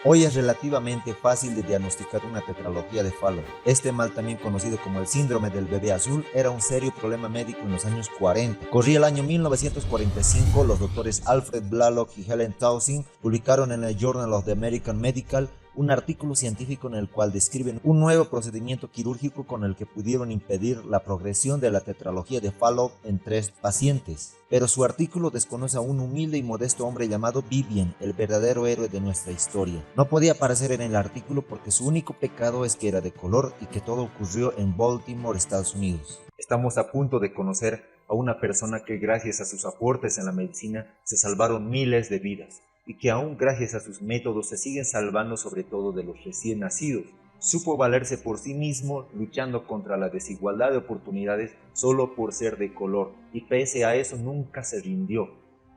Hoy es relativamente fácil de diagnosticar una tetralogía de Fallot. Este mal, también conocido como el síndrome del bebé azul, era un serio problema médico en los años 40. Corría el año 1945, los doctores Alfred Blalock y Helen Townsend publicaron en el Journal of the American Medical un artículo científico en el cual describen un nuevo procedimiento quirúrgico con el que pudieron impedir la progresión de la tetralogía de Fallot en 3 pacientes. Pero su artículo desconoce a un humilde y modesto hombre llamado Vivian, el verdadero héroe de nuestra historia. No podía aparecer en el artículo porque su único pecado es que era de color y que todo ocurrió en Baltimore, Estados Unidos. Estamos a punto de conocer a una persona que gracias a sus aportes en la medicina se salvaron miles de vidas y que aún gracias a sus métodos se siguen salvando, sobre todo de los recién nacidos. Supo valerse por sí mismo luchando contra la desigualdad de oportunidades solo por ser de color, y pese a eso nunca se rindió.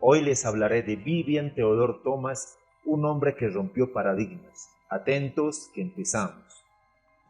Hoy les hablaré de Vivian Theodore Thomas, un hombre que rompió paradigmas. Atentos, que empezamos.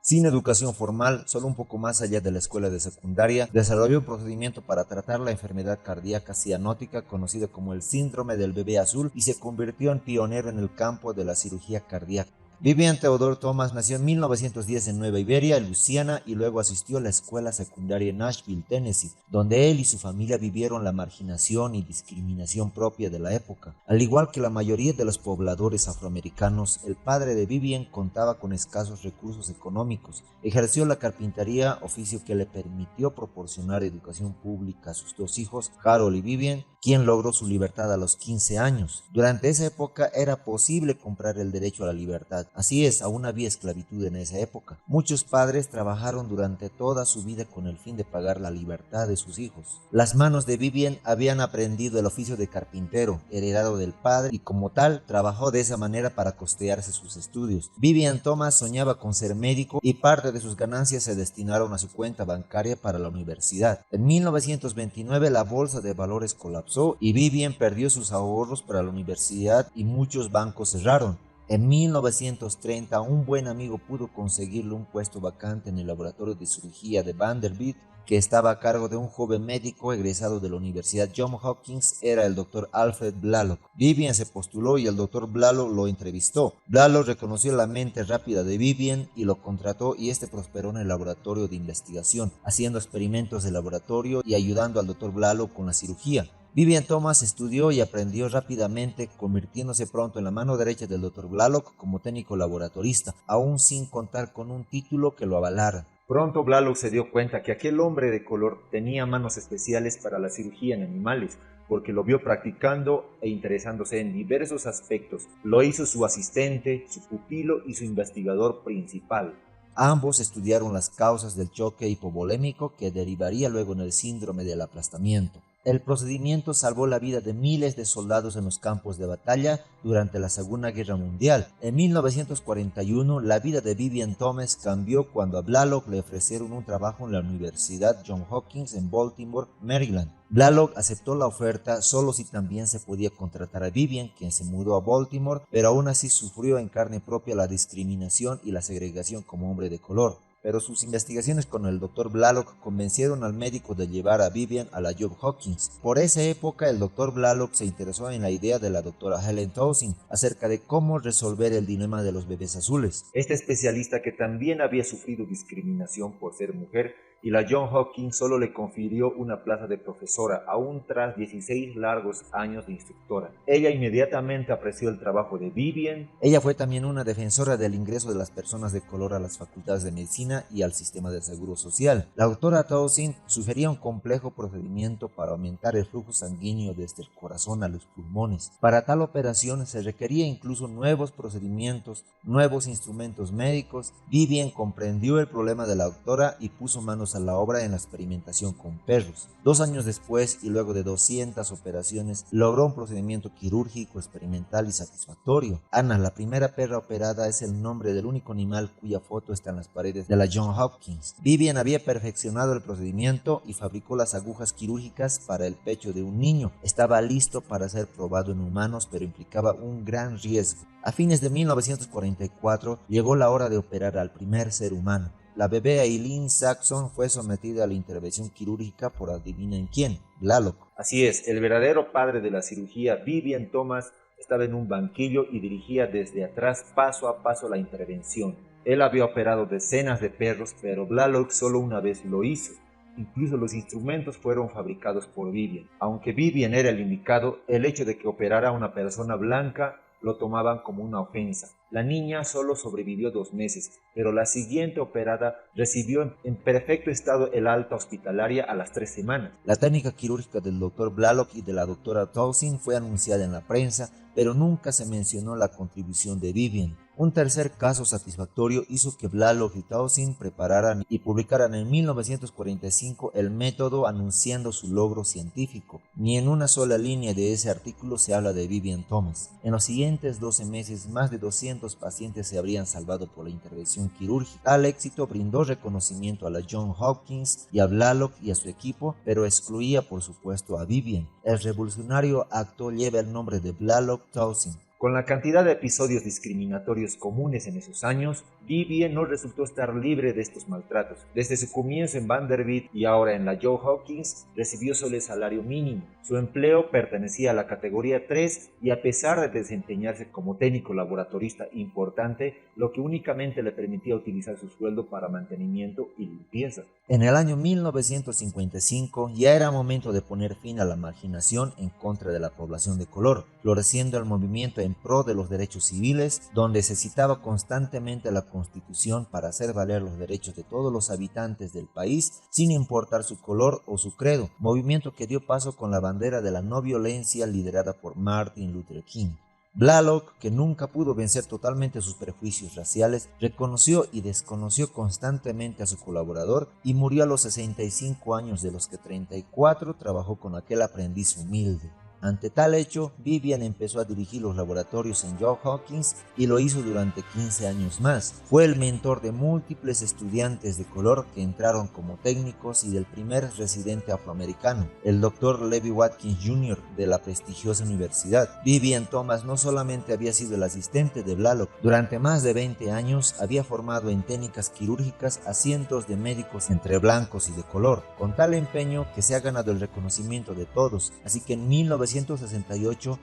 Sin educación formal, solo un poco más allá de la escuela de secundaria, desarrolló un procedimiento para tratar la enfermedad cardíaca cianótica conocida como el síndrome del bebé azul y se convirtió en pionero en el campo de la cirugía cardíaca. Vivian Theodore Thomas nació en 1910 en Nueva Iberia, Luisiana, y luego asistió a la escuela secundaria en Nashville, Tennessee, donde él y su familia vivieron la marginación y discriminación propia de la época. Al igual que la mayoría de los pobladores afroamericanos, el padre de Vivian contaba con escasos recursos económicos. Ejerció la carpintería, oficio que le permitió proporcionar educación pública a sus 2 hijos, Harold y Vivian, quien logró su libertad a los 15 años. Durante esa época era posible comprar el derecho a la libertad. Así es, aún había esclavitud en esa época. Muchos padres trabajaron durante toda su vida con el fin de pagar la libertad de sus hijos. Las manos de Vivian habían aprendido el oficio de carpintero, heredado del padre, y como tal, trabajó de esa manera para costearse sus estudios. Vivian Thomas soñaba con ser médico y parte de sus ganancias se destinaron a su cuenta bancaria para la universidad. En 1929 la bolsa de valores colapsó y Vivian perdió sus ahorros para la universidad y muchos bancos cerraron. En 1930, un buen amigo pudo conseguirle un puesto vacante en el laboratorio de cirugía de Vanderbilt, que estaba a cargo de un joven médico egresado de la Universidad Johns Hopkins, era el Dr. Alfred Blalock. Vivian se postuló y el Dr. Blalock lo entrevistó. Blalock reconoció la mente rápida de Vivian y lo contrató, y este prosperó en el laboratorio de investigación, haciendo experimentos de laboratorio y ayudando al Dr. Blalock con la cirugía. Vivian Thomas estudió y aprendió rápidamente, convirtiéndose pronto en la mano derecha del Dr. Blalock como técnico laboratorista, aún sin contar con un título que lo avalara. Pronto Blalock se dio cuenta que aquel hombre de color tenía manos especiales para la cirugía en animales, porque lo vio practicando e interesándose en diversos aspectos. Lo hizo su asistente, su pupilo y su investigador principal. Ambos estudiaron las causas del choque hipovolémico que derivaría luego en el síndrome del aplastamiento. El procedimiento salvó la vida de miles de soldados en los campos de batalla durante la Segunda Guerra Mundial. En 1941, la vida de Vivian Thomas cambió cuando a Blalock le ofrecieron un trabajo en la Universidad Johns Hopkins en Baltimore, Maryland. Blalock aceptó la oferta solo si también se podía contratar a Vivian, quien se mudó a Baltimore, pero aún así sufrió en carne propia la discriminación y la segregación como hombre de color. Pero sus investigaciones con el Dr. Blalock convencieron al médico de llevar a Vivian a la Johns Hopkins. Por esa época, el Dr. Blalock se interesó en la idea de la doctora Helen Townsend acerca de cómo resolver el dilema de los bebés azules. Este especialista, que también había sufrido discriminación por ser mujer, y la Johns Hopkins solo le confirió una plaza de profesora, aún tras 16 largos años de instructora. Ella inmediatamente apreció el trabajo de Vivian. Ella fue también una defensora del ingreso de las personas de color a las facultades de medicina y al sistema de seguro social. La doctora Townsend sugería un complejo procedimiento para aumentar el flujo sanguíneo desde el corazón a los pulmones. Para tal operación se requería incluso nuevos procedimientos, nuevos instrumentos médicos. Vivian comprendió el problema de la doctora y puso manos a la obra en la experimentación con perros. 2 años después, y luego de 200 operaciones, logró un procedimiento quirúrgico experimental y satisfactorio. Anna, la primera perra operada, es el nombre del único animal cuya foto está en las paredes de la Johns Hopkins. Vivian había perfeccionado el procedimiento y fabricó las agujas quirúrgicas para el pecho de un niño. Estaba listo para ser probado en humanos, pero implicaba un gran riesgo. A fines de 1944 llegó la hora de operar al primer ser humano. La bebé Eileen Saxon fue sometida a la intervención quirúrgica por adivinen quién, Blalock. Así es, el verdadero padre de la cirugía, Vivian Thomas, Estaba en un banquillo y dirigía desde atrás paso a paso la intervención. Él había operado decenas de perros, pero Blalock solo una vez lo hizo. Incluso los instrumentos fueron fabricados por Vivian. Aunque Vivian era el indicado, el hecho de que operara a una persona blanca lo tomaban como una ofensa. La niña solo sobrevivió 2 meses, pero la siguiente operada recibió en perfecto estado el alta hospitalaria a las 3 semanas. La técnica quirúrgica del Dr. Blalock y de la Dra. Townsend fue anunciada en la prensa, pero nunca se mencionó la contribución de Vivian. Un tercer caso satisfactorio hizo que Blalock y Townsend prepararan y publicaran en 1945 el método anunciando su logro científico. Ni en una sola línea de ese artículo se habla de Vivian Thomas. En los siguientes 12 meses, más de 200 pacientes se habrían salvado por la intervención quirúrgica. Tal éxito brindó reconocimiento a la Johns Hopkins y a Blalock y a su equipo, pero excluía por supuesto a Vivian. El revolucionario acto lleva el nombre de Blalock-Townsend. Con la cantidad de episodios discriminatorios comunes en esos años, Vivian no resultó estar libre de estos maltratos. Desde su comienzo en Vanderbilt y ahora en la Johns Hopkins, recibió solo el salario mínimo. Su empleo pertenecía a la categoría 3 y a pesar de desempeñarse como técnico laboratorista importante, lo que únicamente le permitía utilizar su sueldo para mantenimiento y limpieza. En el año 1955 ya era momento de poner fin a la marginación en contra de la población de color, floreciendo el movimiento en pro de los derechos civiles, donde se citaba constantemente la Constitución para hacer valer los derechos de todos los habitantes del país, sin importar su color o su credo, movimiento que dio paso con la bandera de la no violencia liderada por Martin Luther King. Blalock, que nunca pudo vencer totalmente sus prejuicios raciales, reconoció y desconoció constantemente a su colaborador y murió a los 65 años, de los que 34 trabajó con aquel aprendiz humilde. Ante tal hecho, Vivian empezó a dirigir los laboratorios en Johns Hopkins y lo hizo durante 15 años más. Fue el mentor de múltiples estudiantes de color que entraron como técnicos y del primer residente afroamericano, el Dr. Levi Watkins Jr. de la prestigiosa universidad. Vivian Thomas no solamente había sido el asistente de Blalock, durante más de 20 años había formado en técnicas quirúrgicas a cientos de médicos entre blancos y de color, con tal empeño que se ha ganado el reconocimiento de todos, así que en 1968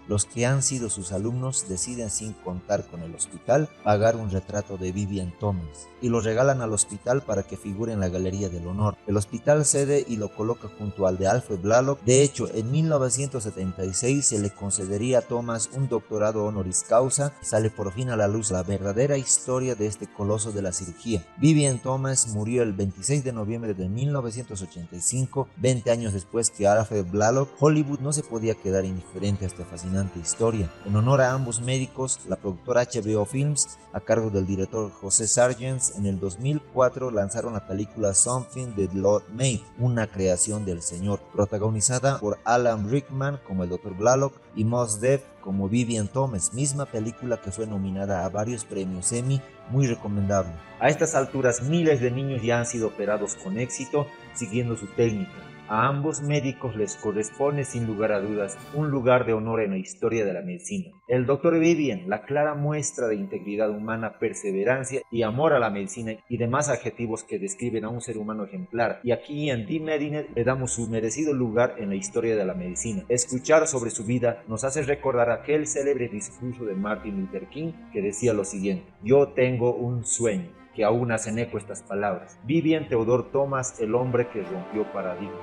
los que han sido sus alumnos deciden, sin contar con el hospital, pagar un retrato de Vivian Thomas y lo regalan al hospital para que figure en la Galería del Honor. El hospital cede y lo coloca junto al de Alfred Blalock. De hecho, en 1976 se le concedería a Thomas un doctorado honoris causa. Sale por fin a la luz la verdadera historia de este coloso de la cirugía. Vivian Thomas murió el 26 de noviembre de 1985, 20 años después que Alfred Blalock. Hollywood no se podía quedar indiferente a esta fascinante historia. En honor a ambos médicos, la productora HBO Films, a cargo del director José Sargent, en el 2004 lanzaron la película Something the Lord Made, una creación del Señor, protagonizada por Alan Rickman como el Dr. Blalock y Mos Def como Vivian Thomas, misma película que fue nominada a varios premios Emmy, muy recomendable. A estas alturas, miles de niños ya han sido operados con éxito, siguiendo su técnica. A ambos médicos les corresponde, sin lugar a dudas, un lugar de honor en la historia de la medicina. El Dr. Vivian, la clara muestra de integridad humana, perseverancia y amor a la medicina y demás adjetivos que describen a un ser humano ejemplar. Y aquí en The Medinet le damos su merecido lugar en la historia de la medicina. Escuchar sobre su vida nos hace recordar aquel célebre discurso de Martin Luther King que decía lo siguiente: yo tengo un sueño, que aún hacen eco estas palabras. Vivian Theodore Thomas, el hombre que rompió paradigmas.